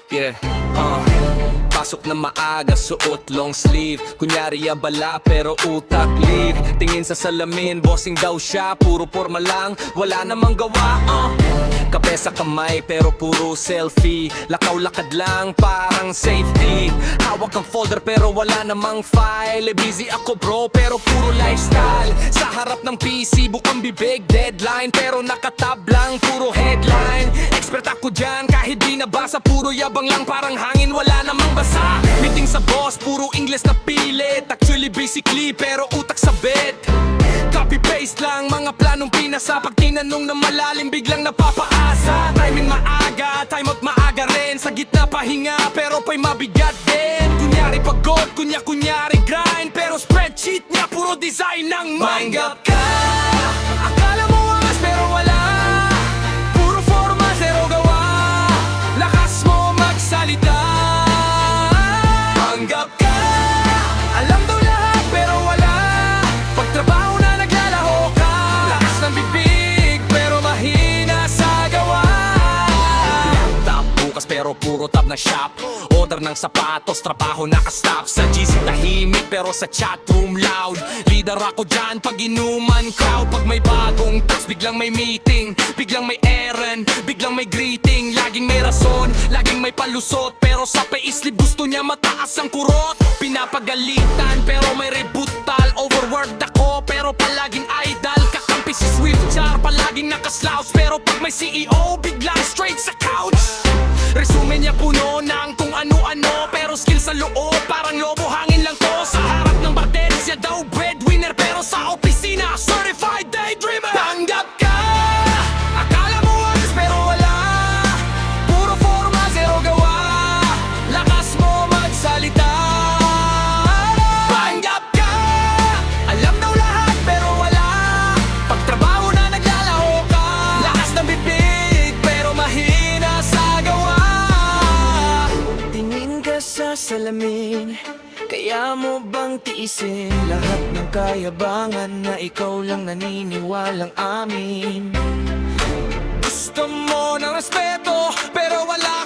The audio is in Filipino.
Yeah, pasok na maaga, suot long sleeve. Kunyari abala pero utak leave. Tingin sa salamin, bossing daw siya. Puro forma lang, wala namang gawa. Kape sa kamay pero puro selfie. Lakaw-lakad lang, parang safety. Hawak ang folder pero wala namang file. Busy ako bro pero puro lifestyle. Sa harap ng PC, bukang bibig, deadline. Pero nakatab lang, puro headline. Expert ako dyan, kahit di nabasa. Puro yabang lang, parang hangin, wala namang basa. Meeting sa boss, puro English na pilit. Actually basically, pero utak sabit. Copy-paste lang, mga planong pinasa. Pag tinanong na malalim, biglang napapaasa. Timing maaga, time out maaga rin. Sa gitna pahinga, pero pa'y mabigat din. Kunyari pagod, kunyari grind. Pero spreadsheet niya, puro design ng manggap ka. Akala mo angas pero wala. Puro forma, zero gawa. Lakas mo magsalita. Manggap ka. Alam daw lahat pero wala. Pagtrabaho na naglalaho ka. Lakas ng bibig pero mahina sa gawa. Laptop bukas pero puro tab na shop. Order ng sapatos, trabaho nakastop. Sa GC tahimik pero sa chatroom loud. Leader ako dyan pag inuman crowd. Pag may bagong task, biglang may meeting. Biglang may errand, biglang may greeting. Laging may rason, laging may palusot. Pero sa paislip gusto niya mataas ang kurot. Pinapagalitan pero may rebuttal. Overworked ako pero palaging idol. Kakampi si Swift Char, palaging nakaslouch. Pero pag may CEO, biglang straight sa couch. Resume niya puno ng kung ano-ano. Pero skill sa loob, parang lobo hangin lang to. Sa harap ng bartender siya daw breadwinner. Pero sa opisina, certified daydreamer. Tanggap ka. Akala mo ayos pero wala. Puro forma, zero gawa. Lakas mo magsalita. Tanggap ka. Alam daw lahat pero wala. Pagtrabaho na naglalaho ka. Lakas ng bibig pero mahina sa gawa. Tingin ka sa salamin, kaya mo bang tiisin lahat ng kayabangan na ikaw lang naniniwalang amin? Gusto mo ng respeto pero wala